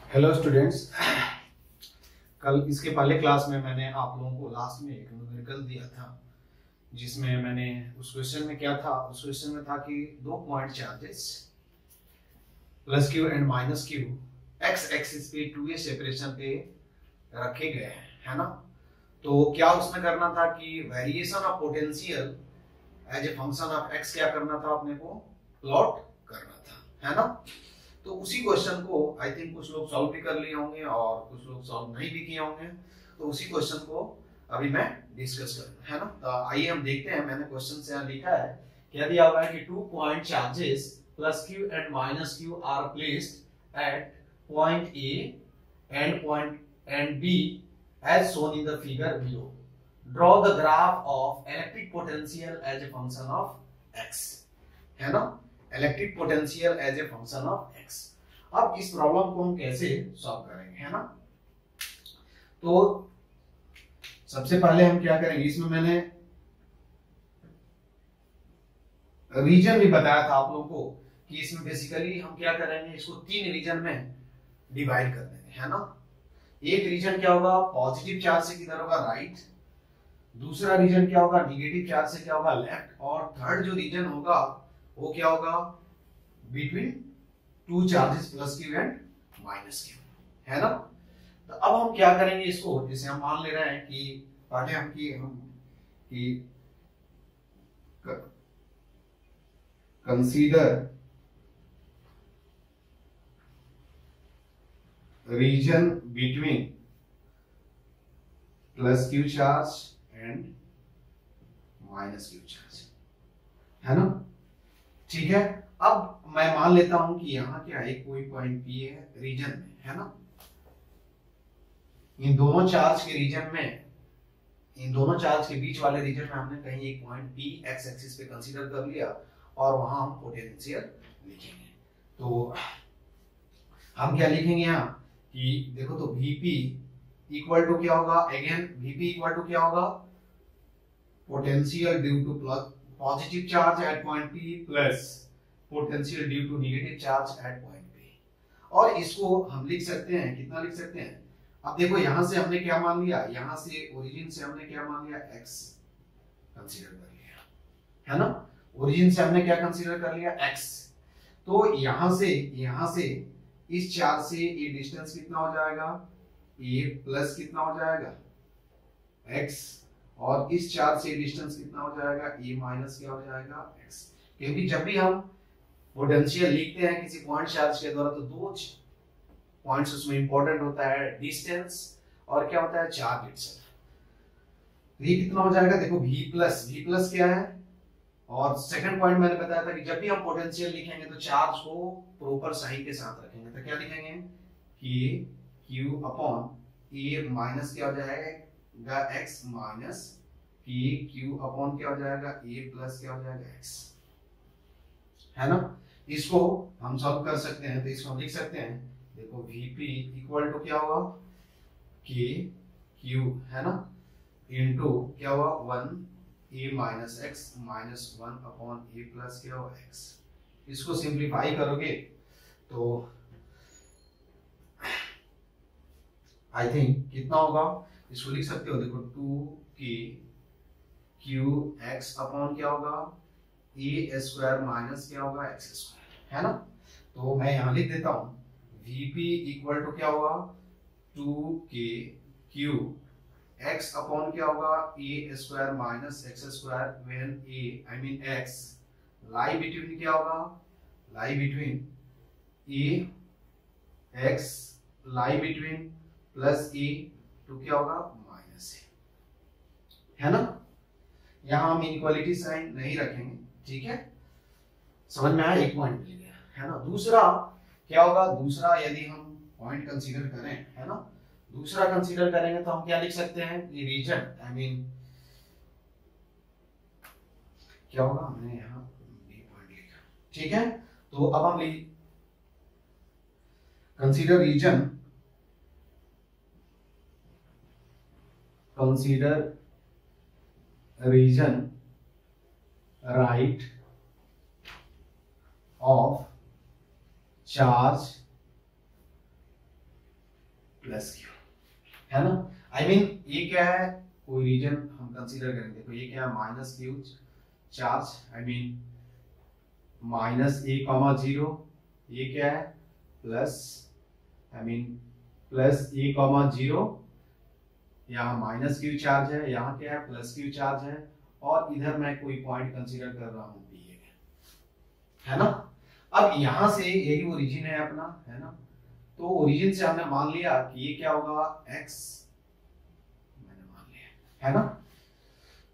Hello students. कल इसके पहले क्लास में मैंने आप लोगों को लास्ट में एक न्यूमेरिकल दिया था, जिसमें मैंने उस क्वेश्चन में क्या था, उस क्वेश्चन में था कि दो point charges plus Q and minus Q x axis पे 2a सेपरेशन पे रखे गए हैं, है ना। तो क्या उसमें करना था कि variation of potential as a function of X क्या करना था, अपने को प्लॉट करना था, है ना। तो उसी क्वेश्चन को आई थिंक कुछ लोग सॉल्व भी कर लिए होंगे और कुछ लोग सॉल्व नहीं भी किए होंगे। तो उसी क्वेश्चन को अभी मैं डिस्कस करूंगा, है ना। तो आइए हम देखते हैं। मैंने क्वेश्चन से यहाँ लिखा है, क्या दिया हुआ है कि 2 point charges plus Q and minus Q are placed at point A and point and B as shown in the figure below. Draw the graph of electric potential as a function of X, है ना। Electric potential as a function of X. अब इस problem को हम कैसे solve करेंगे, है ना। तो सबसे पहले हम क्या करेंगे, इसमें मैंने रीजन भी बताया था आप लोगों को कि इसमें बेसिकली हम क्या करेंगे, इसको 3 रीजन में डिवाइड कर देंगे, है ना। एक रीजन क्या होगा, पॉजिटिव चार्ज से किधर होगा, राइट। दूसरा रीजन क्या होगा, निगेटिव चार्ज से क्या होगा, लेफ्ट। और थर्ड जो रीजन होगा वो क्या होगा, between 2 charges plus Q and minus Q, है ना। तो अब हम क्या करेंगे इसको, जैसे हम मान ले रहे हैं कि पहले हम consider region between plus Q charge and minus Q charge, है ना। ठीक है। अब मैं मान लेता हूं कि यहाँ क्या है, कोई पॉइंट पी है रीजन में, है ना। इन दोनों चार्ज के रीजन में, इन दोनों चार्ज के बीच वाले रीजन में हमने कहीं एक पॉइंट पी एक्स एक्सिस पे कंसीडर कर लिया और वहां हम पोटेंशियल लिखेंगे। तो हम क्या लिखेंगे यहाँ कि देखो, तो वीपी इक्वल टू क्या होगा, अगेन वीपी इक्वल टू क्या होगा, potential due to positive charge at point P plus potential due to negative charge at point P. और इसको हम लिख सकते हैं, कितना लिख सकते हैं। अब देखो, यहां से हमने क्या मान लिया, यहां से ओरिजिन से हमने क्या मान लिया, x कंसीडर कर लिया, है ना। ओरिजिन से हमने क्या कंसीडर कर लिया, x। तो यहां से इस चार्ज से ये डिस्टेंस कितना हो जाएगा, a प्लस कितना हो जाएगा, x। और इस चार्ज से डिस्टेंस कितना हो जाएगा, a माइनस क्या हो जाएगा, x। क्योंकि जब भी हम पोटेंशियल लिखते हैं किसी पॉइंट चार्ज के द्वारा, तो दो पॉइंट्स उसमें इंपॉर्टेंट होता है, डिस्टेंस और क्या होता है, चार्ज इटसेल्फ। ये कितना हो जाएगा, देखो v प्लस क्या है। और सेकंड पॉइंट मैंने बताया था कि जब भी हम पोटेंशियल लिखेंगे तो चार्ज को प्रॉपर साइन के साथ रखेंगे। तो क्या लिखेंगे कि q अपॉन a माइनस क्या हो जाएगा, x minus p q upon क्या हो जाएगा, a प्लस क्या हो जाएगा, x, है ना। इसको हम सॉल्व कर सकते हैं। तो इसको हम लिख सकते हैं, देखो Vp इक्वल टू क्या होगा, K Q, है ना, इनटू क्या हुआ 1 a minus x minus 1 upon a plus क्या होगा, x। इसको सिंप्लीफाई करोगे तो आई थिंक कितना होगा, इसको लिख सकते हो, देखो 2k q x अपॉन क्या होगा, a स्क्वायर माइनस क्या होगा, x स्क्वायर, है ना। तो मैं यहां लिख देता हूं, Vp इक्वल टू क्या होगा, 2k q x अपॉन क्या होगा, a square minus x square when a I mean x lie between क्या होगा, lie between a x lie between plus a to क्या होगा, माइनस a, है ना। यहां हम इनइक्वालिटी साइन नहीं रखेंगे, ठीक है। समझ में आया, एक पॉइंट मिल गया, है ना। दूसरा क्या होगा, दूसरा यदि हम पॉइंट कंसीडर करें, है ना, दूसरा कंसीडर करेंगे तो हम क्या लिख सकते हैं, ये रीजन आई मीन क्या होगा, हमने यहाँ बी पॉइंट लिखा, ठीक है। तो अब हम consider region right of charge plus Q, है ना। आई मीन ये क्या है, कोई रीजन हम कंसीडर करेंगे। देखो ये क्या है, minus Q charge, I mean minus A comma zero, ये क्या है plus, I mean plus A comma zero, यहाँ माइनस क्यू चार्ज है, यहाँ क्या है प्लस क्यू चार्ज है, और इधर मैं कोई पॉइंट कंसीडर कर रहा हूँ पी, है ना। अब यहां से यही ओरिजिन है अपना, है ना। तो ओरिजिन से हमने मान लिया कि ये क्या होगा x, मैंने मान लिया, है ना।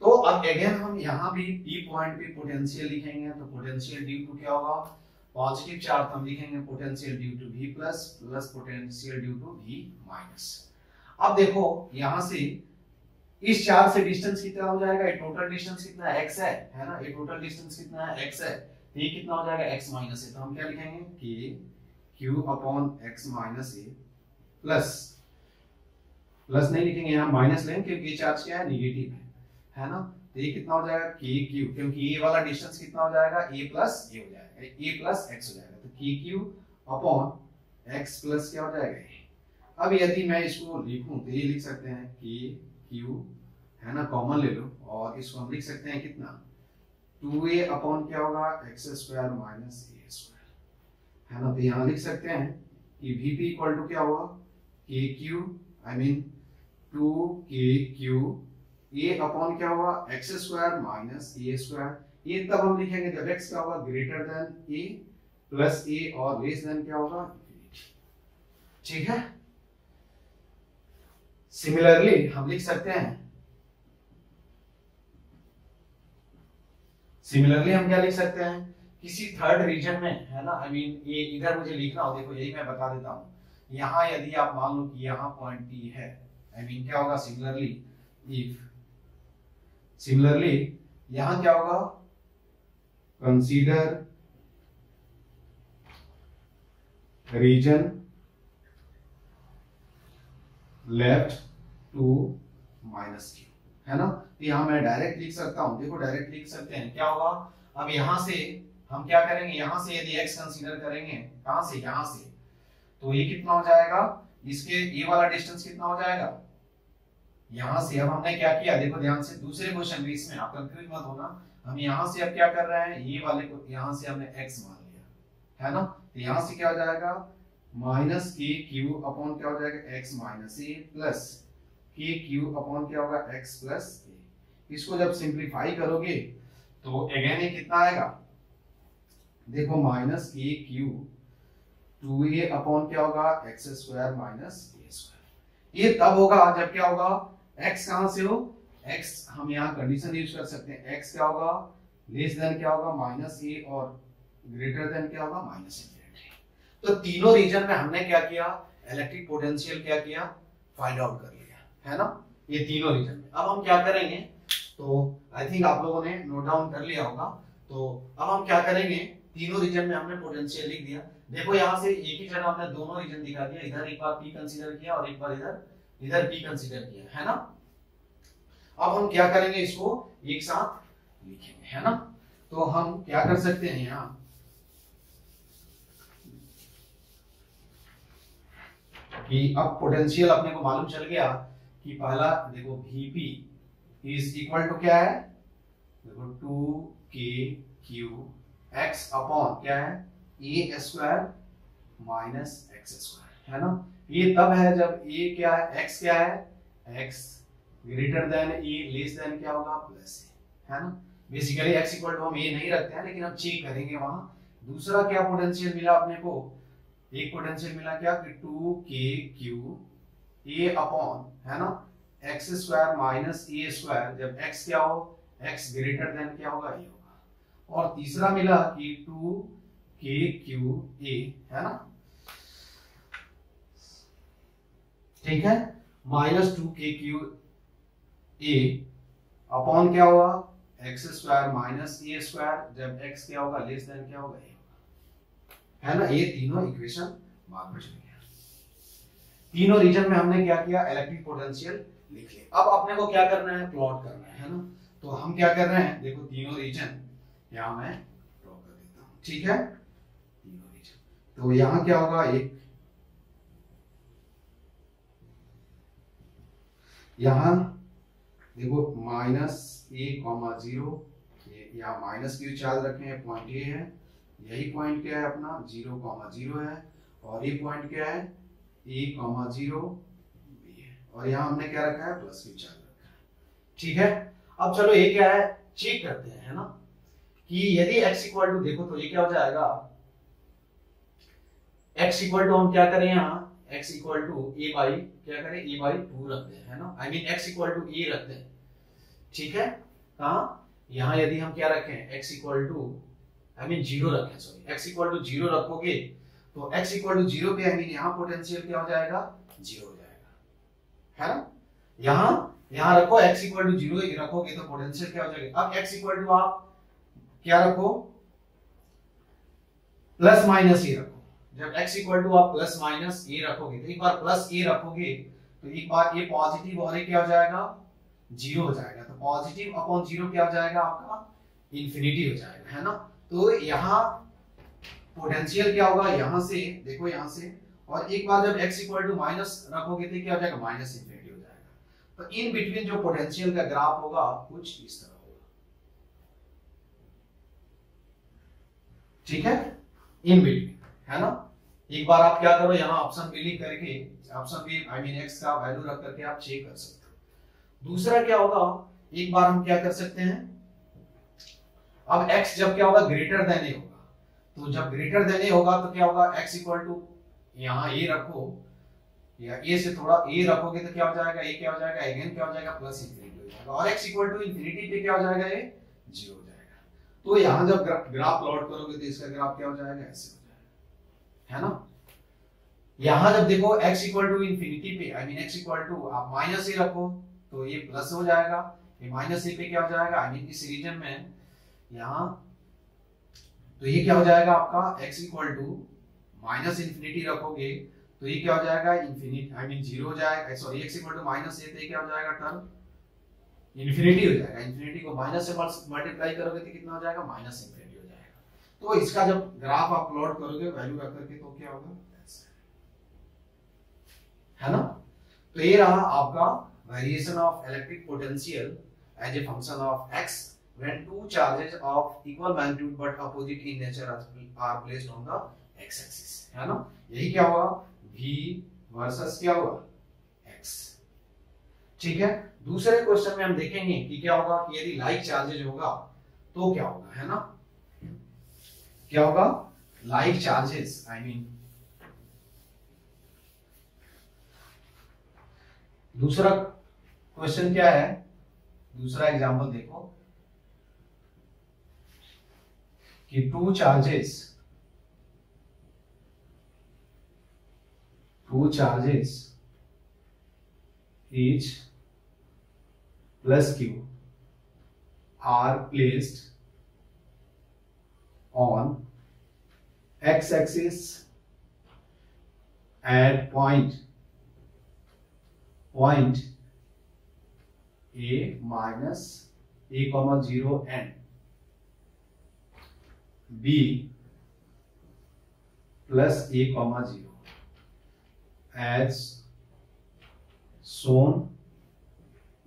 तो अब अगेन हम यहाँ भी P पॉइंट पे पोटेंशियल लिखेंगे, तो पोटेंशियल ड्यू टू क्या होगा, पॉजिटिव चार्ज हम लिखेंगे potential due to V plus, plus potential due to V minus. अब देखो यहां से इस चार्ज से डिस्टेंस कितना हो जाएगा, ये टोटल डिस्टेंस कितना है x है ना, ये टोटल डिस्टेंस कितना है x है, ये कितना हो जाएगा x माइनस ए, तो हम क्या लिखेंगे कि q अपॉन x माइनस ए, प्लस प्लस नहीं लिखेंगे यहाँ माइनस लेंगे क्योंकि ये चार्ज क्या है निगेटिव है ना। तो ये कितना हो जाएगा k q, क्योंकि ये वाला डिस्टेंस कितना हो जाएगा a प्लस ये हो जाएगा, a प्लस x हो जाएगा, तो k q upon x plus क्या हो जाएगा ये। अब यदि मैं इसको लिखूं तो ये लिख सकते हैं k q, है ना, कॉमन ले लो, और इसको हम लिख सकते हैं कितना 2a अपॉन क्या होगा एक्स स्क्वायर माइनस ए स्क्वायर, है ना। तो यहाँ लिख सकते हैं कि vp इक्वल टू क्या होगा के Q, I mean 2kq a upon क्या होगा एक्स स्क्वायर माइनस ए स्क्वायर। ये तब हम लिखेंगे जब x क्या होगा greater then a plus a और लेस देन क्या होगा इंफिनिटी, ठीक है। सिमिलरली हम लिख सकते हैं, सिमिलरली हम क्या लिख सकते हैं, किसी थर्ड रीजन में, है ना, आई मीन ये इधर मुझे लिखना हो, देखो यही मैं बता देता हूँ। यहाँ यदि आप मान लो कि यहाँ पॉइंट P है, आई मीन क्या होगा सिमिलरली इफ, सिमिलरली यहाँ क्या होगा consider region left to minus Q, है ना। तो यहाँ मैं डायरेक्ट लिख सकता हूँ, देखो डायरेक्ट लिख सकते हैं क्या होगा। अब यहाँ से हम क्या करेंगे, यहाँ से यदि x कंसीडर करेंगे, कहां से यहाँ से, तो ये कितना हो जाएगा, इसके ये वाला डिस्टेंस कितना हो जाएगा यहाँ से। अब हमने क्या किया देखो ध्यान से, दूसरे क्वेश्चन में, इसमें आप कंफ्यूज मत होना, हम यहाँ से अब क्या कर रहे हैं, ये वाले को यहाँ से हमने x मान लिया, है ना। तो यहाँ से क्या हो जाएगा माइनस के क्यू अपॉन क्या हो जाएगा x माइनस ए प्लस के क्यू अपॉन क्या होगा x प्लस ए। इसको जब सिंप्लीफाई करोगे तो अगेन ये कितना आएगा, देखो माइनस के क्यू 2a अपॉन क्या होगा एक्स स्क्वायर माइनस ए स्क्वायर। ये तब होगा जब क्या होगा x कहां से हो, x हम यहाँ कंडीशन यूज कर सकते हैं, x क्या होगा लेस देन क्या होगा माइनस ए और ग्रेटर देन क्या होगा माइनस इंफिनिटी। तो तीनों रीजन में हमने क्या किया, इलेक्ट्रिक पोटेंशियल क्या किया फाइंड आउट कर लिया, है ना, ये तीनों रीजन में। अब हम क्या करेंगे, तो आई थिंक आप लोगों ने नोट डाउन कर लिया होगा। तो अब हम क्या करेंगे, तीनों रीजन में हमने पोटेंशियल लिख दिया। देखो यहाँ से एक ही जगह हमने दोनों रीजन दिखा दिया, इधर एक बार P कंसीडर किया और एक बार इधर P कंसीडर किया, है ना। अब हम क्या करेंगे, इसको एक साथ लिखेंगे, है ना। तो हम क्या कर सकते हैं यहाँ, कि अब पोटेंशियल अपने को मालूम चल गया कि पहला देखो Vp इज इक्वल टू क्या है, देखो 2kq x अपॉन क्या है a square minus X square, है ना। ये तब है जब a क्या है x क्या है x greater than a less than क्या होगा प्लस a, है ना। बेसिकली x इक्वल टू हम a नहीं रखते हैं, लेकिन हम चेक करेंगे वहां। दूसरा क्या पोटेंशियल मिला अपने को, एक पोटेंशियल मिला क्या कि 2kq a अपॉन, है ना, एक्स स्क्वायर माइनस ए स्क्वायर, जब x क्या हो x ग्रेटर देन क्या होगा ये होगा। और तीसरा मिला कि 2kqa, है ना, ठीक है, माइनस 2kqa अपॉन क्या होगा एक्स स्क्वायर माइनस ए स्क्वायर, जब x क्या होगा लेस देन क्या होगा ये होगा, है ना। ये तीनों इक्वेशन मालूम चल गया। तीनों रीजन में हमने क्या किया, इलेक्ट्रिक पोटेंशियल लिख लिया। अब अपने को क्या करना है, प्लॉट करना है ना। तो हम क्या कर रहे हैं, देखो तीनों रीजन यहाँ मैं ड्रॉ कर देता हूँ, ठीक है, तीनों रीजन। तो यहाँ क्या होगा, एक यहाँ देखो -a,0, यहाँ माइनस क्यू चार्ज रखे हैं, पॉइंट ए है, यही पॉइंट क्या है अपना 0,0 है, और ये पॉइंट क्या है a,0 b है, और यहाँ हमने क्या रखा है प्लस क्यू चार्ज रखा है। ठीक है, अब चलो ये क्या है चेक करते हैं, है ना, कि यदि x इक्वल टू, देखो तो ये क्या हो जाएगा, x इक्वल टू हम क्या करें यहाँ x equal to a by क्या करें a/2 रखते हैं, है ना, I mean x equal to a रखते हैं। ठीक है, कहाँ यहाँ यदि हम क्या रखें x equal to I mean 0 रखें, सॉरी x इक्वल टू 0 रखोगे तो x इक्वल टू 0 पे आई मीन यहाँ पोटेंशियल क्या हो जाएगा 0 हो जाएगा, है ना, यहाँ रखो x इक्वल टू 0 रखोगे तो पोटेंशियल क्या हो जाएगा। अब x इक्वल टू आप क्या रखो प्लस माइनस ए रखो, जब x इक्वल टू आप प्लस माइनस ए रखोगे तो एक बार प्लस ए रखोगे तो एक बार ये पॉजिटिव और ये क्या हो जाएगा 0 हो जाएगा, तो पॉजिटिव अपॉन 0 क्या हो जाएगा आपका इंफिनिटी हो जाएगा, है ना। तो यहाँ पोटेंशियल क्या होगा, यहाँ से देखो यहाँ से, और एक बार जब x इक्वल टू माइनस रखोगे तो क्या हो जाएगा माइनस इंफिनिटी हो जाएगा। तो इन बिटवीन जो पोटेंशियल का ग्राफ होगा कुछ इस तरह होगा। ठीक है, इन बिटवीन, है ना। एक बार आप क्या करो यहाँ ऑप्शन बी लिख करके, option B I mean x का वैल्यू रख करके आप चेक कर सकते हो। दूसरा क्या होगा, एक बार हम क्या कर सकते हैं, अब x जब क्या होगा ग्रेटर देन ए होगा, तो जब ग्रेटर देन ए होगा तो क्या होगा x इक्वल टू यहाँ a रखो या a से थोड़ा a रखोगे तो क्या हो जाएगा a क्या हो जाएगा अगेन क्या हो जाएगा प्लस इंफिनिटी हो जाएगा, और x इक्वल टू इंफिनिटी पे क्या हो जाएगा ये 0 हो जाएगा। तो यहाँ जब ग्राफ प्लॉट करोगे तो इसका ग्राफ क्या हो जाएगा ऐसे हो जाएगा, है ना। यहाँ जब देखो x इक्वल टू इंफिनिटी पे I mean x equal to आप माइनस ए रखो तो ये प्लस हो जाएगा, ये माइनस ए पे क्या हो जाएगा आई मीन इस रीजन में यहाँ, तो ये क्या हो जाएगा आपका x equal to minus infinity रखोगे तो ये क्या हो जाएगा इंफिनिटी आई मीन 0 हो जाएगा, sorry x equal to minus a, तो ये क्या हो जाएगा टर्म इंफिनिटी हो जाएगा, इंफिनिटी को माइनस से मल्टीप्लाई करोगे तो कितना हो जाएगा माइनस इंफिनिटी हो जाएगा। तो इसका जब ग्राफ आप प्लॉट करोगे वैल्यू रख करके तो क्या होगा ऐसे, है ना। तो ये रहा आपका variation of electric potential as a function of x when two charges of equal magnitude but opposite in nature are placed on the x-axis, है ना। यही क्या होगा v वर्सेस क्या होगा x। ठीक है, दूसरे क्वेश्चन में हम देखेंगे कि क्या होगा कि यदि लाइक चार्जेज होगा तो क्या होगा, है ना, क्या होगा लाइक चार्जेस आई मीन। दूसरा क्वेश्चन क्या है, दूसरा एग्जांपल देखो कि two charges each plus q are placed on x-axis at point a minus a comma 0 and b plus a comma 0 as shown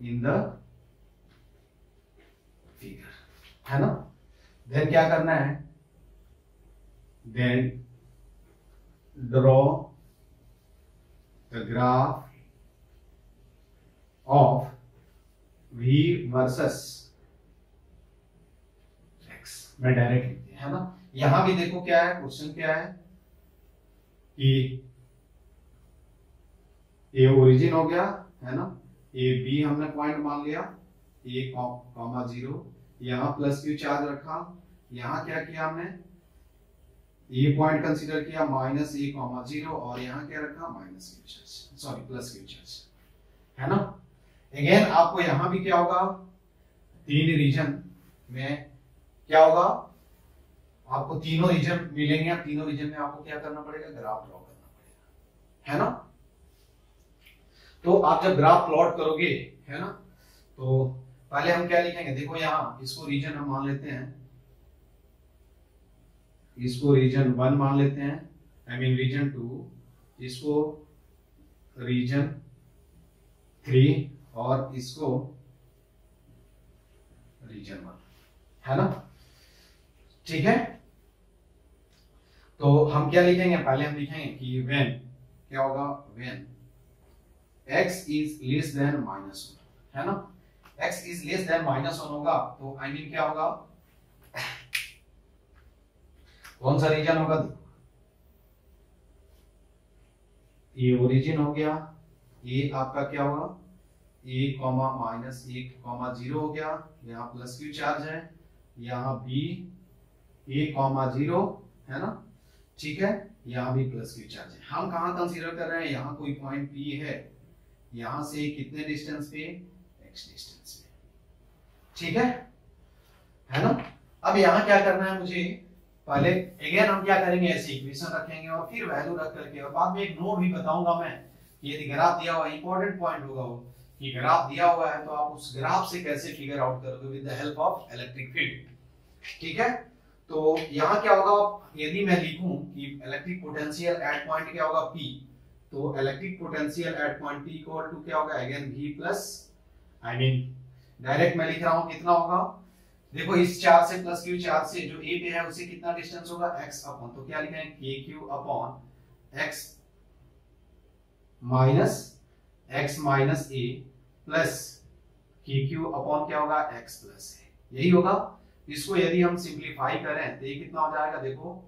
in the figure, है ना। Then क्या करना है, then draw the graph of v versus x, मैं direct लिख दिया, है ना। यहां भी देखो क्या है क्वेश्चन क्या है कि ए ओरिजिन हो गया, है ना, ए बी हमने पॉइंट मान लिया a कॉमा 0, यहाँ प्लस क्यू चार्ज रखा, यहाँ क्या किया हमने ये पॉइंट कंसीडर किया माइनस a कॉमा 0, और यहाँ क्या रखा minus Q charge sorry plus Q charge, है ना। अगेन आपको यहाँ भी क्या होगा तीन रीजन में क्या होगा आपको तीनों रीजन मिलेंगे, तीनों रीजन में आपको क्या करना पड़ेगा ग्राफ ड्रॉ करना पड़ेगा, है ना। तो आप जब ग्राफ प्लॉट करोगे, है ना, तो पहले हम क्या लिखेंगे, देखो यहाँ इसको रीजन हम मान लेते हैं, इसको रीजन 1 मान लेते हैं आई मीन रीजन 2, इसको रीजन 3 और इसको रीजन 1, है ना। ठीक है, तो हम क्या लिखेंगे, पहले हम लिखेंगे कि व्हेन क्या होगा, when x is less than -1, है ना। x इज लेस देन -1 होगा तो आई मीन क्या होगा, कौन सा रीजन होगा, ये ओरिजिन हो गया, ये आपका क्या होगा a, -1, 0 हो गया, यहाँ प्लस क्यू चार्ज है, यहाँ b a, 0, है ना। ठीक है, यहाँ भी प्लस क्यू चार्ज है। हम कहाँ कंसीडर कर रहे हैं, यहाँ कोई पॉइंट P है, यहाँ से कितने डिस्टेंस पे, x डिस्टेंस पे, ठीक है ना। अब यहाँ क्या करना है मुझे, पहले अगेन हम क्या करेंगे, ऐसे इक्वेशन रखेंगे और फिर वैल्यू रख करके, और बाद में एक नोट भी बताऊंगा मैं, यदि ग्राफ दिया हुआ, इंपॉर्टेंट पॉइंट होगा वो कि ग्राफ दिया हुआ है तो आप उस ग्राफ से कैसे फिगर आउट करोगे with the help of electric field, ठीक है। तो यहाँ क्या होगा, यदि मैं लिखूं कि इलेक्ट्रिक पोटेंशियल एट पॉइंट क्या होगा P, तो electric potential at point P equal to क्या होगा, again V plus, I mean direct मैं लिख रहा हूं कितना होगा, देखो इस चार्ज से प्लस क्यू चार्ज से जो A पे है उससे कितना डिस्टेंस होगा, x अपॉन, तो क्या लिखेंगे KQ upon x minus A plus KQ upon क्या होगा, x प्लस A, यही होगा। इसको यदि हम सिंप्लीफाई करें तो ये कितना हो जाएगा, देखो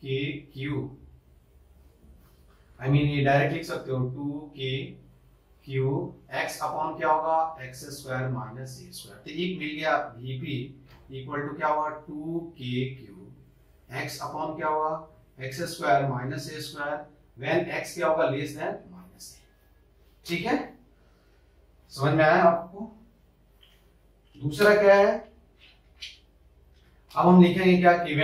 KQ, आई मीन ये डायरेक्ट लिख सकते हो 2KQ x अपॉन क्या होगा, x square minus A square, तो एक मिल गया VP इक्वल टू क्या होगा 2KQ x अपॉन क्या होगा, x square minus A square, when x क्या होगा, लेस देन माइनस A, ठीक है, समझ में आया आपको। दूसरा क्या है, अब हम लिखेंगे क्या कि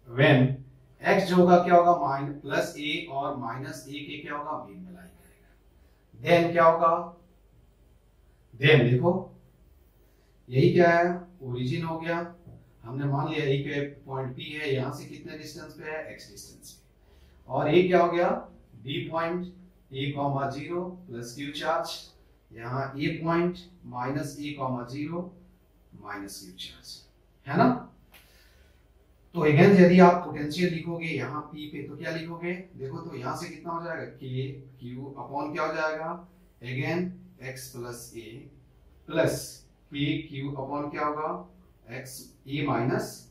व्हेन x जो होगा क्या होगा, प्लस A और माइनस A के क्या होगा, बीच में लाई करेगा, देन क्या होगा, देन देखो यही क्या है, ओरिजिन हो गया, हमने मान लिया एक पॉइंट P है, यहां से कितने डिस्टेंस पे है, x डिस्टेंस पे, और ये क्या हो गया, B point a, 0 plus Q charge, यहाँ A point minus A, 0 minus Q charge, है ना। तो अगेन यदि आप पोटेंशियल लिखोगे यहाँ P पे तो क्या लिखोगे, देखो तो यहाँ से कितना हो जाएगा, KQ अपॉन क्या हो जाएगा, again x plus A plus KQ upon क्या होगा, x A माइनस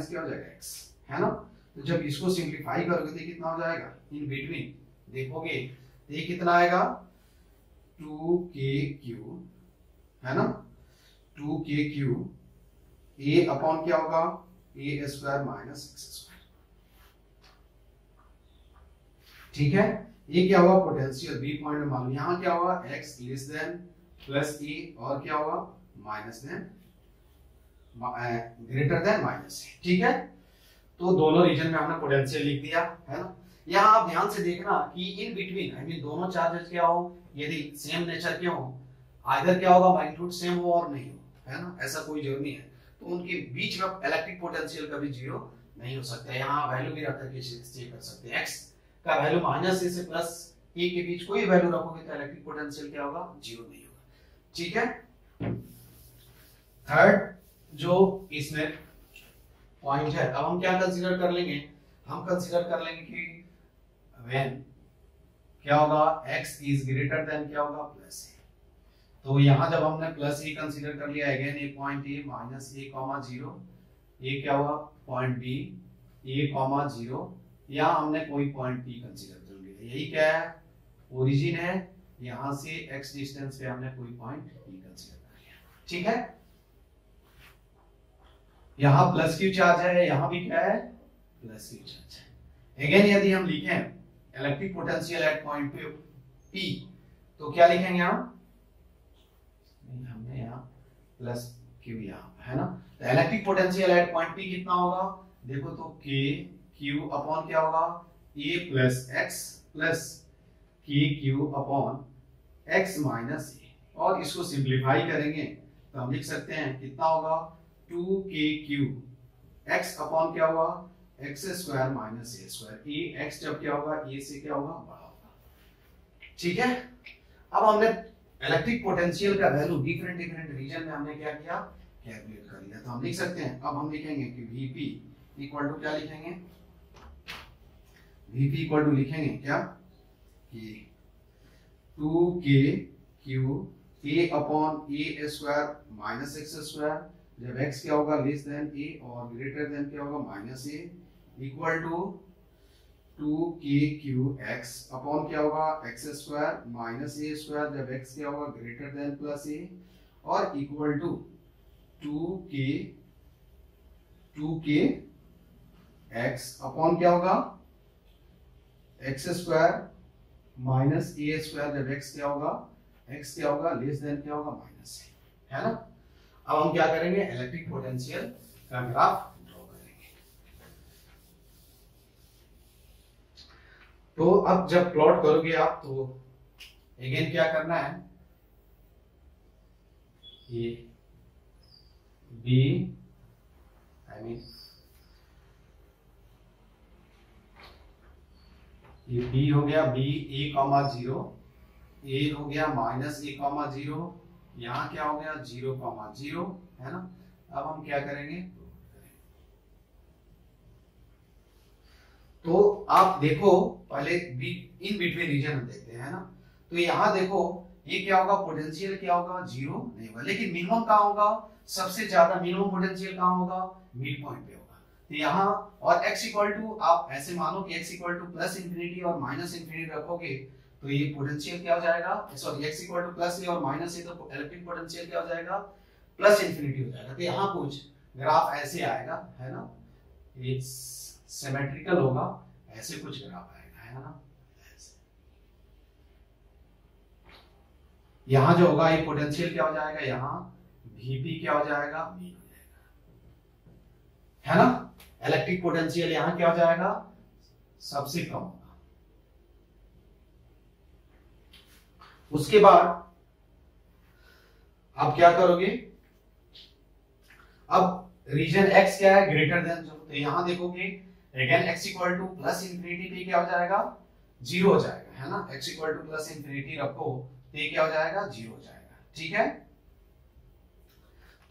क्या हो जाएगा, x, है ना। तो जब इसको सिंप्लीफाई करोगे तो कितना हो जाएगा, इन बिटवीन देखोगे तो ये कितना आएगा, 2KQ, है ना, 2KQ A अपॉन क्या होगा, A square minus x square, ठीक है। ये क्या होगा, पोटेंशियल B पॉइंट में मालूम, यहाँ क्या होगा, x less than plus A और क्या होगा, minus then greater than minus A, ठीक है। तो दोनों रीजन में हमने पोटेंशियल लिख दिया, है ना। यहाँ आप ध्यान से देखना कि इन बिटवीन आई मीन दोनों चार्जेस क्या हो, यदि सेम नेचर के हो, आइदर क्या होगा, मैग्नीट्यूड सेम हो और नहीं हो, है ना, ऐसा कोई जरूरी नहीं है, तो उनके बीच में इलेक्ट्रिक पोटेंशियल कभी जीरो नहीं हो सकता। यहाँ वैल्यू भी रख करके चेक कर सकते हैं, x का वैल्यू माइनस A से प्लस A के बीच कोई वैल्यू रखोगे तो इलेक्ट्रिक पोटेंशियल क्या होगा, जीरो नहीं होगा, ठीक है। थर्ड जो इसमें पॉइंट है, अब हम क्या कंसीडर कर लेंगे, हम कंसीडर कर लेंगे कि व्हेन क्या होगा, x इज ग्रेटर देन क्या होगा, प्लस A, तो यहाँ जब हमने प्लस A कंसीडर कर लिया, अगेन एक पॉइंट A माइनस A, 0, ये क्या हुआ, पॉइंट B A, 0, यहाँ हमने कोई पॉइंट P कंसीडर कर लिया, यही क्या है, ओरिजिन है, यहाँ से x डिस्टेंस पे हमने कोई पॉइंट P कंसीडर कर लिया, ठीक है। यहाँ प्लस क्यू चार्ज है, यहाँ भी क्या है, प्लस क्यू चार्ज है। अगेन यदि हम लिखें electric potential at point P, तो क्या लिखेंगे हम, हमने यहाँ प्लस क्यू यहाँ है ना, तो electric potential at point P कितना होगा, देखो तो KQ अपॉन क्या होगा, A plus x plus KQ upon x minus A, और इसको सिंप्लीफाई करेंगे तो हम लिख सकते हैं कितना होगा, 2KQ x अपॉन क्या होगा, x square minus A square, A x जब क्या होगा, A से क्या होगा, बड़ा होगा, ठीक है। अब हमने इलेक्ट्रिक पोटेंशियल का वैल्यू डिफरेंट डिफरेंट रीजन में हमने क्या किया, कैलकुलेट कर लिया। तो हम लिख सकते हैं, अब हम लिखेंगे कि Vp इक्वल टू क्या लिखेंगे, Vp इक्वल टू लिखेंगे क्या कि 2kq a upon a square minus X square, जब x क्या होगा लेस देन a और ग्रेटर देन क्या होगा minus a, equal to 2kqx upon क्या होगा X square minus a square, जब x क्या होगा ग्रेटर देन प्लस a, और इक्वल टू 2kx अपॉन क्या होगा X square minus a square, जब x क्या होगा लेस देन क्या होगा माइनस a, है ना। अब हम क्या करेंगे, इलेक्ट्रिक पोटेंशियल का ग्राफ ड्रॉ करेंगे। तो अब जब प्लॉट करोगे आप तो अगेन क्या करना है, ये बी आई मीन ये b हो गया b a कॉमा 0, a हो गया माइनस a कॉमा 0, यहाँ क्या हो गया 0 कॉमा 0, है ना। अब हम क्या करेंगे, तो आप देखो पहले इन बिटवीन रीजन हम देखते हैं, है ना। तो यहाँ देखो ये क्या होगा, पोटेंशियल क्या होगा 0 नहीं होगा, लेकिन मिनिमम कहाँ होगा, सबसे ज्यादा मिनिमम पोटेंशियल कहाँ होगा, मिड पॉइंट पे होगा। तो यहाँ और x इक्वल टू, आप ऐसे मानो कि x equal to plus infinity और माइनस इंफिनिटी रखोगे तो ये पोटेंशियल क्या हो जाएगा, sorry x equal to plus a और माइनस ए, तो इलेक्ट्रिक पोटेंशियल क्या हो जाएगा प्लस इंफिनिटी हो जाएगा। तो यहाँ कुछ ग्राफ ऐसे आएगा, है ना, ये सिमेट्रिकल होगा, ऐसे कुछ ग्राफ आएगा, है ना। यहाँ जो होगा ये पोटेंशियल क्या हो जाएगा, यहाँ Vp क्या हो जाएगा, V हो जाएगा, है ना। इलेक्ट्रिक पोटेंशियल यहाँ क्या हो जाएगा, सबसे कम होगा। उसके बाद आप क्या करोगे, अब रीजन x क्या है ग्रेटर देन, तो यहां देखोगे again x equal to plus infinity पे क्या हो जाएगा 0 हो जाएगा, है ना। x equal to plus infinity रखो तो ये क्या हो जाएगा 0 हो जाएगा, ठीक है।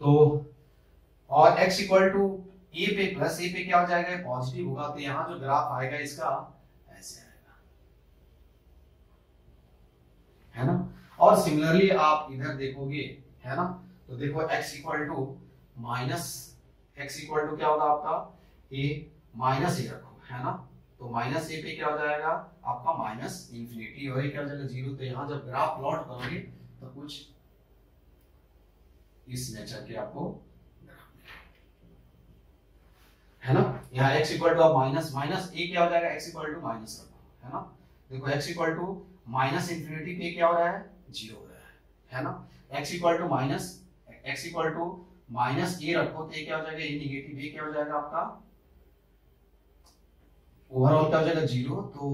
तो और x इक्वल टू a पे प्लस a पे क्या हो जाएगा पॉजिटिव होगा, तो यहां जो ग्राफ आएगा इसका ऐसे आएगा, है ना। और सिमिलरली आप इधर देखोगे, है ना, तो देखो x equal to minus, x equal to क्या होगा आपका a माइनस a रखो, है ना। तो माइनस a पे क्या हो जाएगा आपका माइनस इंफिनिटी, और ये क्या हो जाएगा 0। तो यहाँ जब ग्राफ प्लॉट करोगे तो कुछ इस नेचर के आपको, है ना। यहाँ x equal to minus minus a क्या हो जाएगा x इक्वल टू माइनस रखो, है ना। देखो x equal to minus infinity पे क्या हो रहा है 0 हो रहा है ना। x equal to minus a रखो तो ये क्या हो जाएगा, ये निगेटिव a क्या हो जाएगा आपका ओवरऑल क्या हो जाएगा 0। तो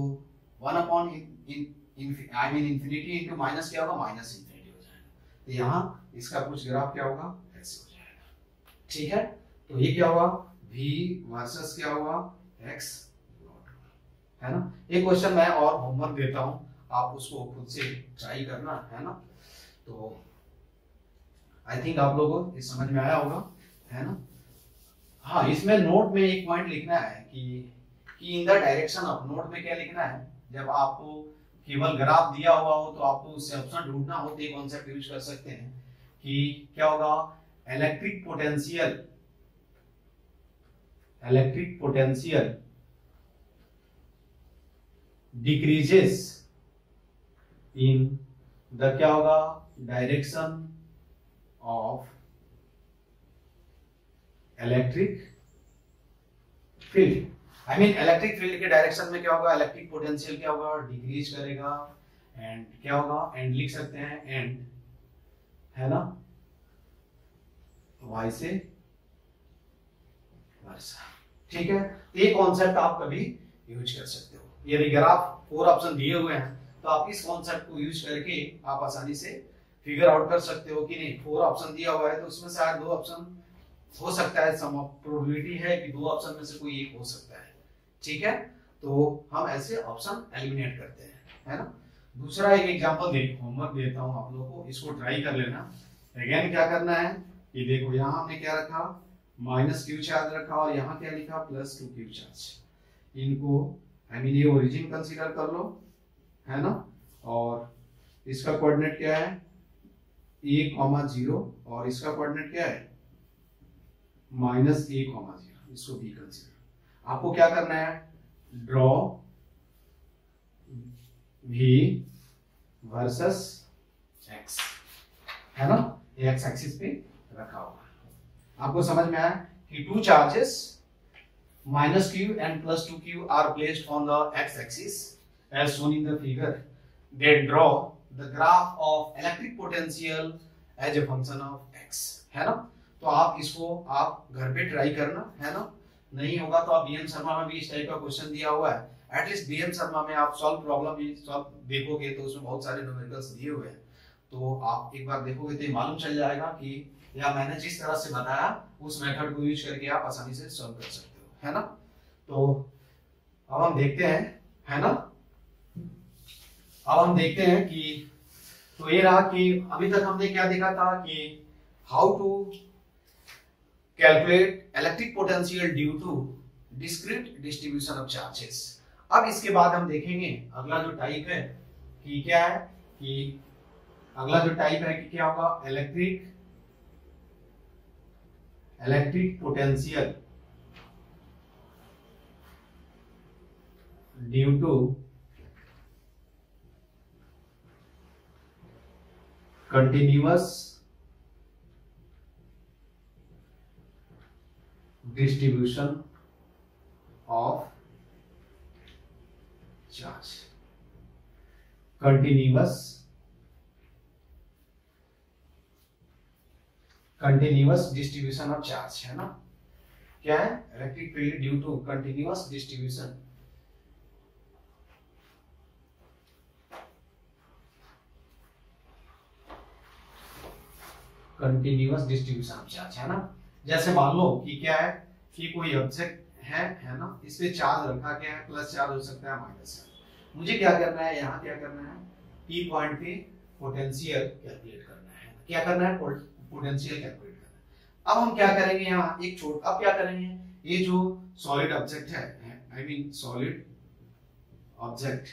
1 upon I mean infinity into minus क्या होगा माइनस इंफिनिटी हो जाएगा। तो यहाँ इसका कुछ ग्राफ क्या होगा ऐसे हो जाएगा, ठीक है। तो ये क्या होगा v वर्सेस क्या होगा x, है ना। एक क्वेश्चन मैं और होमवर्क देता हूं, आप उसको खुद से ट्राई करना, है ना। तो आई थिंक आप लोगों को इस समझ में आया होगा, है ना। हाँ, इसमें नोट में एक पॉइंट लिखना है कि in the direction of, note में क्या लिखना है, जब आपको केवल ग्राफ दिया हुआ हो तो आपको उससे ऑप्शन ढूंढना हो तो ये कॉन्सेप्ट यूज कर सकते हैं कि क्या होगा, electric potential decreases in the क्या होगा direction of electric field. I mean electric field के डायरेक्शन में क्या होगा, इलेक्ट्रिक पोटेंशियल क्या होगा डिक्रीज करेगा, एंड क्या होगा एंड लिख सकते हैं एंड, है ना, वाई से वर्सा, ठीक है। ये कॉन्सेप्ट आप कभी यूज कर सकते हो, यदि ग्राफ 4 ऑप्शन दिए हुए हैं तो आप इस कॉन्सेप्ट को यूज करके आप आसानी से फिगर आउट कर सकते हो कि नहीं 4 ऑप्शन दिया हुआ है तो उसमें से 2 ऑप्शन हो सकता है, सम प्रोबेबिलिटी है कि 2 ऑप्शन में से कोई एक हो सकता है, ठीक है। तो हम ऐसे ऑप्शन एलिमिनेट करते हैं, है ना। दूसरा एक एग्जांपल देख होमवर्क देता हूं आप लोगों को, इसको ट्राई कर लेना। अगेन क्या करना है कि देखो यहाँ हमने क्या रखा, माइनस क्यू चार्ज रखा और यहाँ क्या लिखा, प्लस 2 क्यू चार्ज। इनको आई मीन ये ओरिजिन कंसीडर कर लो, है ना। और इसका कोऑर्डिनेट क्या है, a,0 और इसका कोऑर्डिनेट क्या है, -a,0। इसको भी कंसीडर। आपको क्या करना है, ड्रॉ v वर्सेस x, है ना, x एक्सिस पे रखा हुआ। आपको समझ में आया कि two charges -q and +2q are placed on the x-axis as shown in the figure. Then draw the graph of electric potential as a function of x, है ना। तो आप इसको आप घर पे ट्राई करना, है ना। नहीं होगा तो आप बीएम शर्मा में भी इस टाइप का क्वेश्चन दिया हुआ है, एटलीस्ट बीएम शर्मा में आप सॉल्व प्रॉब्लम भी सॉल्व देखोगे तो उसमें बहुत सारे न्यूमेरिकल्स दिए हुए हैं, तो आप एक बार देखोगे तो ये मालूम चल जाएगा कि या मैंने जिस तरह से बताया उस मेथड को यूज करके आप आसानी से सॉल्व कर सकते हो, है ना। तो अब हम देखते हैं, है ना, अब हम देखते हैं कि तो ये रहा कि अभी तक हमने क्या देखा था कि how to calculate electric potential due to discrete distribution of charges. अब इसके बाद हम देखेंगे अगला जो टाइप है कि क्या है, कि अगला जो टाइप है कि क्या होगा, electric potential due to continuous distribution of charge. Continuous distribution of charge, है ना। क्या है, electric field due to continuous distribution of charge, है ना। जैसे मान लो कि क्या है कि कोई ऑब्जेक्ट है ना, इस पे चार्ज रखा क्या है, प्लस चार्ज हो सकता है, माइनस चार्ज। मुझे क्या करना है, यहाँ क्या करना है, P पॉइंट पे पोटेंशियल कैलकुलेट करना है। क्या करना है, पोटेंशियल कैलकुलेट करना है। अब हम क्या करेंगे, यहाँ एक अब क्या करेंगे, ये जो सॉलिड ऑब्जेक्ट है, आई मीन सॉलिड ऑब्जेक्ट,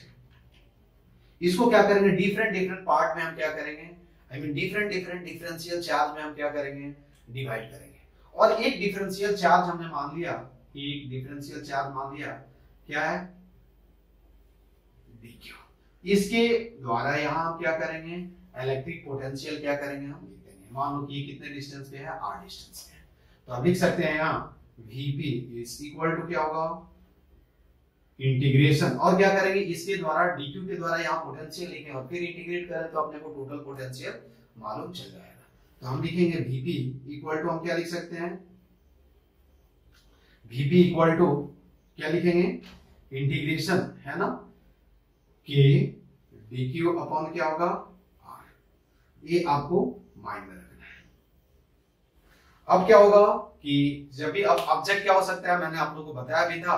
इसको क्या करेंगे, डिफरेंट पार्ट में हम क्या करेंगे, I mean different differential charge में हम क्या करेंगे, डिवाइड करेंगे। और एक डिफरेंशियल चार्ज हमने मान लिया, एक डिफरेंशियल चार्ज मान लिया, क्या है, dq। इसके द्वारा यहाँ हम क्या करेंगे, इलेक्ट्रिक पोटेंशियल क्या करेंगे, हम लिख देंगे। मान लो कि ये कितने डिस्टेंस पे है, r डिस्टेंस पे है, तो अब लिख सकते हैं यहाँ Vp इज इक्वल टू क्या होगा, इंटीग्रेशन, और क्या करेंगे, इसके द्वारा dq के द्वारा यहाँ पोटेंशियल लिखेंगे और फिर इंटीग्रेट करें तो अपने को टोटल पोटेंशियल मालूम चल जाएगा। तो हम लिखेंगे Vp इक्वल टू, हम क्या लिख सकते हैं, Vp इक्वल टू क्या लिखेंगे, इंटीग्रेशन, है ना, के dq अपॉन क्या होगा, r। ये आपको माइंड में रखना है। अब क्या होगा कि जब भी अब ऑब्जेक्ट क्या हो सकता है, मैंने आप लोगों को बताया भी था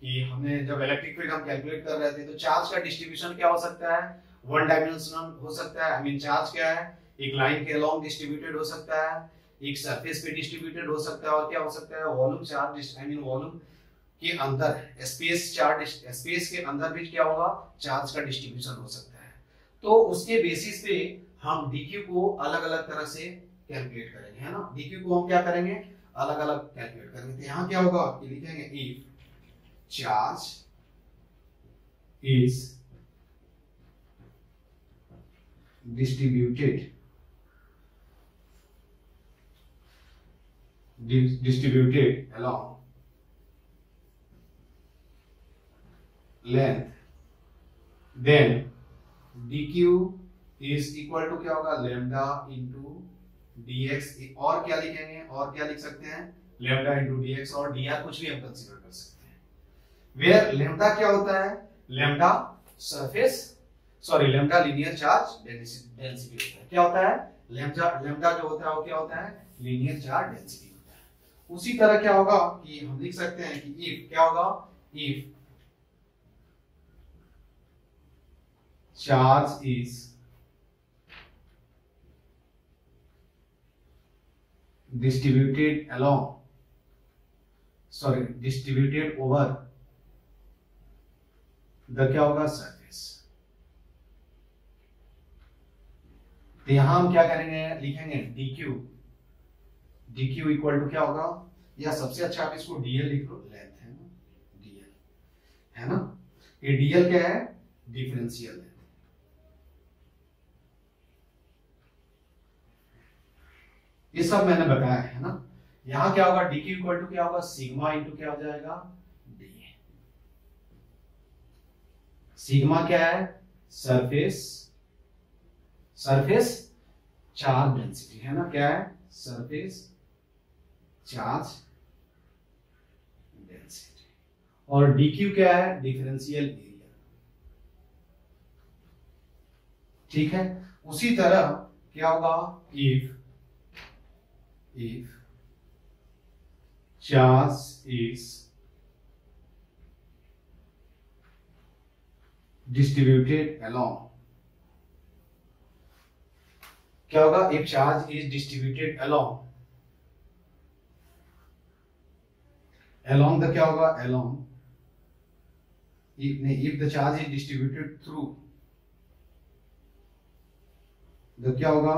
कि हमने जब इलेक्ट्रिक फील्ड हम कैलकुलेट कर रहे थे तो चार्ज का डिस्ट्रीब्यूशन क्या हो सकता है, वन डायमेंशनल हो सकता है। आई मीन चार्ज क्या है, एक लाइन के अलोंग डिस्ट्रीब्यूटेड हो सकता है, एक सरफेस पे डिस्ट्रीब्यूटेड हो सकता है, और क्या हो सकता है, volume charge, I mean volume के अंदर स्पेस चार्ज, स्पेस के अंदर भी क्या होगा, चार्ज का डिस्ट्रीब्यूशन हो सकता है। तो उसके बेसिस पे हम dq को अलग अलग तरह से कैलकुलेट करेंगे, है ना। dq को हम क्या करेंगे, अलग अलग कैलकुलेट करेंगे। तो यहाँ क्या होगा, ये लिखेंगे if charge is distributed along length, then dq is equal to क्या होगा, lambda into dx। और क्या लिखेंगे, और क्या लिख सकते हैं, lambda into dx, और dr कुछ भी हम कंसीडर कर सकते हैं। वेयर lambda क्या होता है, lambda surface, sorry lambda linear charge density होता है। क्या होता है, lambda जो होता है वो क्या होता है, लीनियर चार्ज डेंसिटी होता है। उसी तरह क्या होगा कि हम लिख सकते हैं कि if क्या होगा, if charge is distributed over the क्या होगा सरफेस। तो यहां हम क्या करेंगे, लिखेंगे dq इक्वल टू क्या होगा, या सबसे अच्छा आप इसको dl लिख लो, लेंथ है ना, dl है ना, ये dl क्या है, डिफरेंशियल लेंथ। ये सब मैंने बताया है ना। यहां क्या होगा, dq इक्वल टू क्या होगा, सिग्मा इंटू क्या हो जाएगा, d। सिग्मा क्या है, सरफेस चार्ज डेंसिटी है ना, क्या है, सरफेस चार्ज डेंसिटी, और dq क्या है, डिफरेंशियल एरिया। ठीक है, उसी तरह क्या होगा, if charge is distributed along, क्या होगा, if charge is distributed along the क्या होगा, if the charge is distributed through the क्या होगा,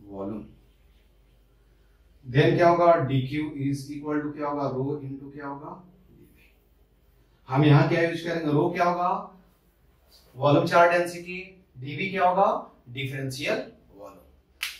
वॉल्यूम, देन क्या होगा, dq इज इक्वल टू क्या होगा, रो इनटू क्या होगा, dv। हम यहां क्या यूज करेंगे, रो क्या होगा, वॉल्यूम चार्ज डेंसिटी, dv क्या होगा, डिफरेंशियल वॉल्यूम।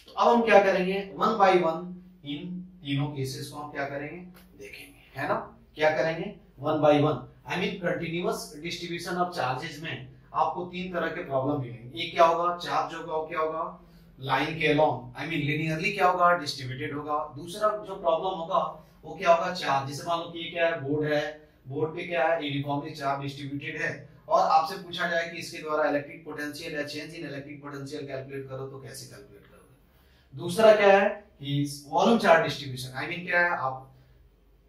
तो अब हम क्या करेंगे, वन बाय वन इन तीनों केसेस को हम क्या करेंगे, देखेंगे, है ना। क्या करेंगे, one by one, I mean continuous distribution of charges में आपको तीन तरह के प्रॉब्लम मिलेंगे। एक क्या होगा, चार्ज होगा क्या होगा, लाइन के अलोंग, आई मीन लिनियरली क्या होगा, डिस्ट्रीब्यूटेड होगा। दूसरा जो प्रॉब्लम होगा वो क्या होगा, चार्ज, जैसे मान लो कि ये क्या है, बोर्ड है, बोर्ड पे क्या है, यूनिफॉर्मली चार्ज डिस्ट्रीब्यूटेड है, और आपसे पूछा जाए कि इसके द्वारा इलेक्ट्रिक पोटेंशियल या change in electric potential calculate करो, तो कैसे कैलकुलेट करोगे। दूसरा क्या है कि volume charge distribution, I mean क्या है, आप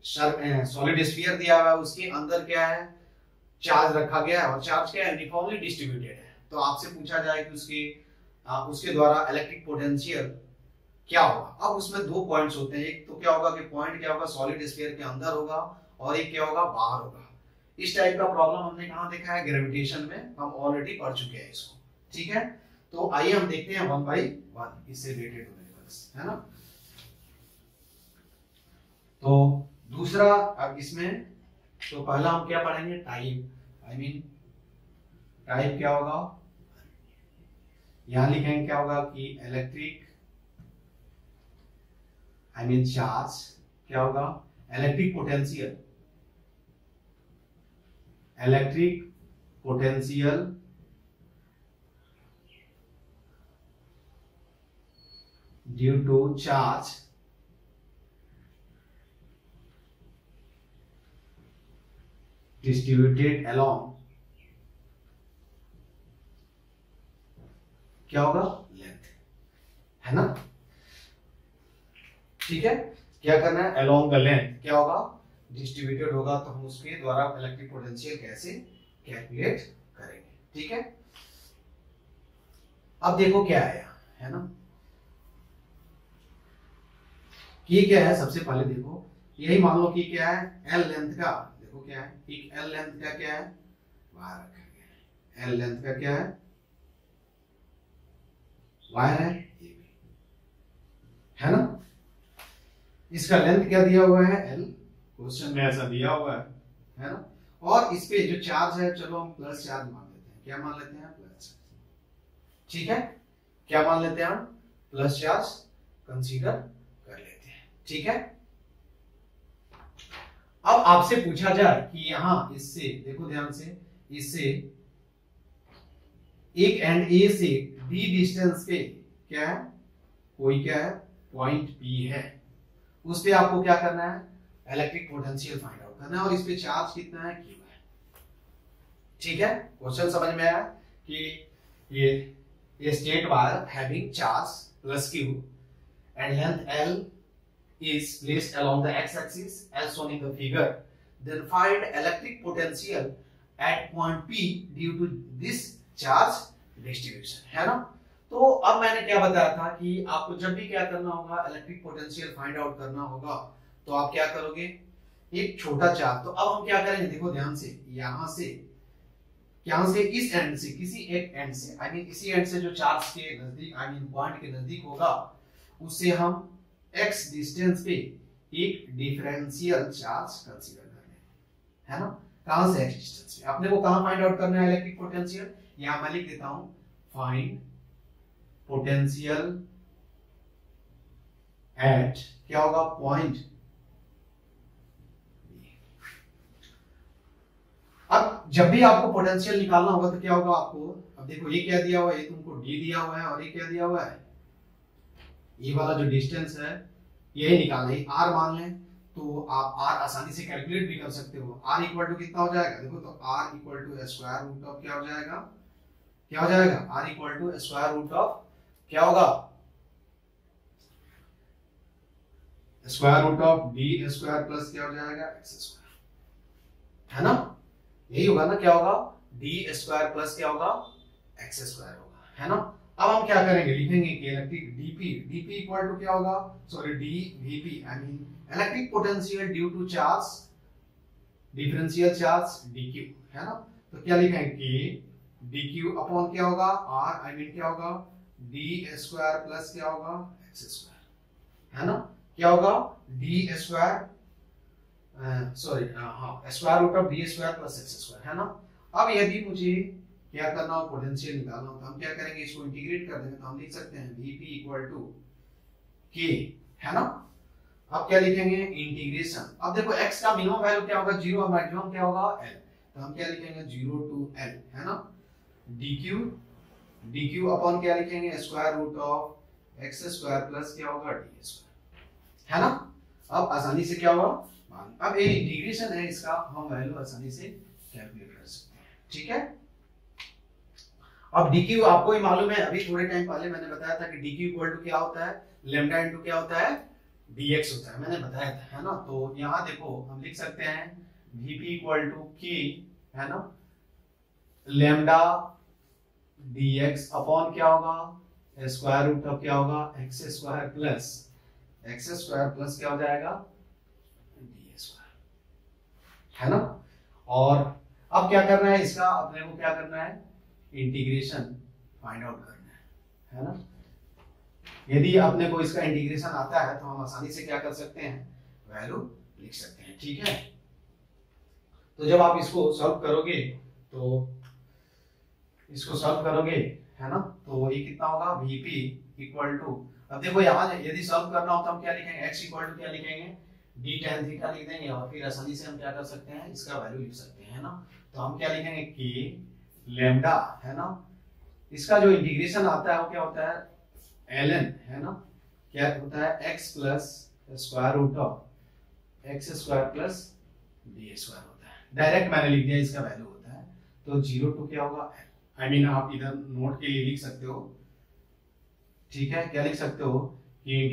सॉलिड स्फीयर दिया हुआ है, उसके अंदर क्या है, चार्ज रखा गया है, और चार्ज क्या है, यूनिफॉर्मली डिस्ट्रीब्यूटेड है। तो आपसे पूछा जाए कि उसके द्वारा इलेक्ट्रिक पोटेंशियल क्या होगा। अब उसमें दो पॉइंट्स होते हैं, एक तो क्या होगा कि पॉइंट क्या होगा, सॉलिड स्फीयर के अंदर होगा, और एक क्या होगा, बाहर होगा। इस टाइप का प्रॉब्लम हमने कहां देखा है, ग्रेविटेशन में, हम ऑलरेडी पढ़ चुके हैं इसको। ठीक है, तो आइए हम देखते हैं वन बाय वन इससे रिलेटेड होने, है ना। तो दूसरा, अब इसमें तो पहला हम क्या पढ़ेंगे, टाइप, आई मीन टाइप क्या होगा, यहां लिखेंगे क्या होगा कि इलेक्ट्रिक, आई मीन चार्ज क्या होगा, electric potential due to charge distributed along क्या होगा, लेंथ, है ना। ठीक है, क्या करना है, along द लेंथ क्या होगा, डिस्ट्रीब्यूटेड होगा, तो हम उसके द्वारा इलेक्ट्रिक पोटेंशियल कैसे कैलकुलेट करेंगे। ठीक है, अब देखो क्या आया, है ना, ये क्या है, सबसे पहले देखो, यही मान लो कि क्या है, एल लेंथ का, देखो क्या है, एक एल लेंथ का क्या है, वायर रखा गया है, एल लेंथ का क्या है, वायर है, ये भी है ना। इसका लेंथ क्या दिया हुआ है, एल, क्वेश्चन में ऐसा दिया हुआ है ना। और इस पे जो चार्ज है, चलो हम प्लस चार्ज मान लेते हैं, क्या मान लेते हैं, प्लस चार्ज। ठीक है, क्या मान लेते हैं हम, प्लस चार्ज कंसीडर कर लेते हैं। ठीक है, अब आपसे पूछा जाए कि यहां इससे, देखो ध्यान से, इससे एक एंड ए से बी डिस्टेंस पे क्या है, कोई क्या है, पॉइंट बी है, उस पे आपको क्या करना है, इलेक्ट्रिक पोटेंशियल फाइंड आउट करना है, और इस पे चार्ज कितना है, क्यू है। ठीक है, क्वेश्चन समझ में आया कि ये state wire having charge plus Q and length L is placed along the x-axis as shown in the figure, then find electric potential at point P due to this charge distribution, है ना। तो अब मैंने क्या बताया था कि आपको जब भी क्या करना होगा, इलेक्ट्रिक पोटेंशियल फाइंड आउट करना होगा, तो आप क्या करोगे, एक छोटा चार्ज। तो अब हम क्या करेंगे, देखो ध्यान से, यहां से इस एंड से, किसी एक एंड से, आई मीन इसी एंड से जो चार्ज के नजदीक, आई मीन पॉइंट के नजदीक होगा, उससे हम x डिस्टेंस पे एक डिफरेंशियल चार्ज कंसीडर कर रहे हैं, है ना। कहां से, x डिस्टेंस पे। अपने को कहां फाइंड आउट करना है इलेक्ट्रिक पोटेंशियल, यहां मैं लिख देता हूं, फाइंड पोटेंशियल एट, क्या होगा, पॉइंट। अब जब भी आपको पोटेंशियल निकालना होगा तो क्या होगा आपको, अब देखो ये क्या दिया हुआ है, ये तुमको d दिया हुआ है, और ये क्या दिया हुआ है, ये वाला जो डिस्टेंस है यही निकालना है, r मान लें तो आप r आसानी से कैलकुलेट भी कर सकते हो। r इक्वल टू कितना हो जाएगा, देखो तो r equal to square root of क्या हो जाएगा, क्या हो जाएगा, r equal to square root of क्या होगा, square root of d square plus क्या हो जाएगा, x स्क्वायर, है ना। यही होगा ना, क्या होगा, d स्क्वायर प्लस क्या होगा, x स्क्वायर होगा, है ना। अब हम क्या करेंगे, लिखेंगे कि इलेक्ट्रिक dp इक्वल टू क्या होगा, sorry dvp, I mean electric potential due to charge, differential charge dq, है ना। तो क्या लिखेंगे कि dq अपॉन क्या होगा, r, आई मीन क्या होगा, d स्क्वायर प्लस क्या होगा, x स्क्वायर, है ना। क्या होगा, d स्क्वायर, सॉरी हाँ, square root of D square plus X square, है ना। अब यदि मुझे क्या करना हो, पोटेंशियल निकालना हो, तो हम क्या करेंगे, इसको इंटीग्रेट कर देंगे, तो हम लिख सकते हैं Vp इक्वल टू K, है ना। अब क्या लिखेंगे, इंटीग्रेशन, अब देखो x का मिनिमम वैल्यू क्या होगा, 0, और मैक्सिमम क्या होगा, L, तो हम क्या लिखेंगे, 0 टू L, है ना। dq अपॉन क्या लिखेंगे, square root of x square plus क्या होगा, d स्क्वायर, है ना। अब आसानी से क्या होगा, अब ये इंटीग्रेशन है, इसका हम वैल्यू आसानी से कैलकुलेट कर सकते हैं, ठीक है। अब dq आपको ही मालूम है, अभी थोड़े टाइम पहले मैंने बताया था कि dq इक्वल टू क्या होता है, लैम्डा इनटू क्या होता है, dx होता है, मैंने बताया था, है ना। तो यहाँ देखो हम लिख सकते हैं vp इक्वल टू k, है ना, लैम्डा dx अपॉन क्या होगा, स्क्वायर रूट ऑफ क्या होगा, x स्क्वायर प्लस क्या हो जाएगा, है ना। और अब क्या करना है, इसका अपने को क्या करना है, इंटीग्रेशन फाइंड आउट करना है ना। यदि अपने को इसका इंटीग्रेशन आता है तो हम आसानी से क्या कर सकते हैं, वैल्यू लिख सकते हैं, ठीक है। तो जब आप इसको सॉल्व करोगे, तो इसको सॉल्व करोगे, है ना, तो ये कितना होगा, Vp इक्वल टू, अब देखो यहाँ यदि सॉल्व करना हो तो हम क्या लिखेंगे, x इक्वल टू क्या लिखेंगे, d tan थीटा लिख देंगे, और फिर आसानी से हम क्या कर सकते हैं, इसका वैल्यू लिख सकते हैं, है ना। तो हम क्या लिखेंगे, k लैम्डा, है ना, इसका जो इंटीग्रेशन आता है वो क्या होता है, ln, है ना, क्या होता है, x plus square root of x square plus d square होता है, डायरेक्ट मैंने लिख दिया, इसका वैल्यू होता है। तो 0 टू क्या होगा, आई मीन आप इधर नोट के लिए लिख सकते हो, ठीक है। क्या लिख सकते हो कि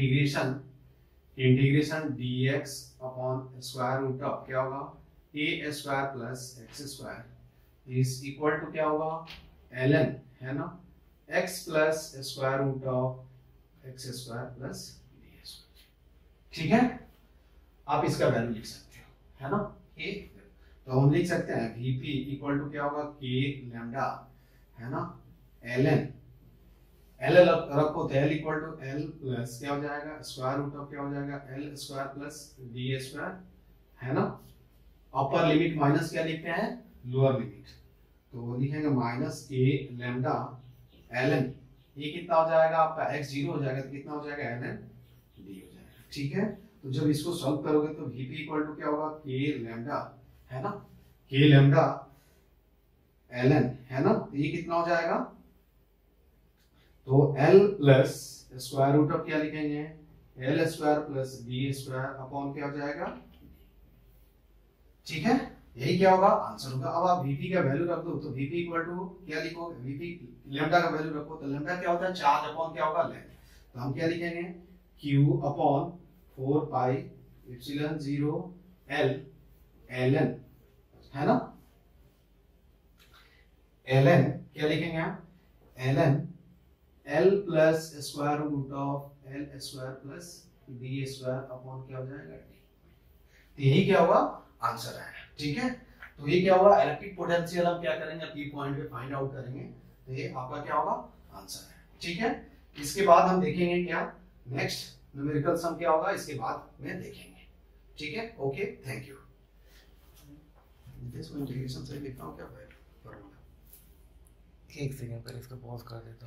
integration dx upon square root of क्या होगा, a square plus x square is equal to क्या होगा, ln, है ना, x plus square root of x square plus d square, ठीक है। आप इसका वैल्यू लिख सकते हो, है ना। a, तो हम लिख सकते हैं Vp इक्वल टू क्या होगा, k लैम्डा, है ना, ln, L रखो तो L equal to L plus क्या हो जाएगा, स्क्वायर रूट ऑफ क्या हो जाएगा, L square plus d square, है ना। अपर लिमिट माइनस क्या लिखते हैं, लोअर लिमिट, तो लिखेंगे माइनस a लैम्डा ln, ये कितना हो जाएगा आपका, x 0 हो जाएगा तो कितना हो जाएगा, ln d हो जाएगा, ठीक है। तो जब इसको सॉल्व करोगे तो Vp इक्वल टू क्या होगा, k लैम्डा, है ना, k लैम्डा ln, है ना, तो ये कितना हो जाएगा, तो L plus square root of क्या लिखेंगे, L square plus d square upon क्या हो जाएगा, ठीक है। यही क्या होगा, आंसर होगा। अब आप Vp का वैल्यू रख दो, तो Vp इक्वल टू क्या लिखोगे, Vp लैम्डा का वैल्यू रखो, तो लैम्डा क्या होता है, चार्ज अपॉन क्या होगा, लेंथ, तो हम क्या लिखेंगे, Q upon 4 pi epsilon 0 L ln, है ना। ln क्या लिखेंगे आप, ln l plus square root of l square plus b square upon क्या हो जाएगा d। तो यही क्या होगा आंसर आएगा। ठीक है, तो ये क्या होगा इलेक्ट्रिक पोटेंशियल हम क्या करेंगे पी पॉइंट पे फाइंड आउट करेंगे, तो ये आपका क्या होगा आंसर है। ठीक है, इसके बाद हम देखेंगे क्या नेक्स्ट न्यूमेरिकल सम क्या होगा, इसके बाद में देखेंगे। ठीक है, ओके, थैंक यू। इंटीग्रेशन से लिखता हूँ क्या फॉर्मूला, एक सेकंड पर इसको पॉज कर देता हूँ।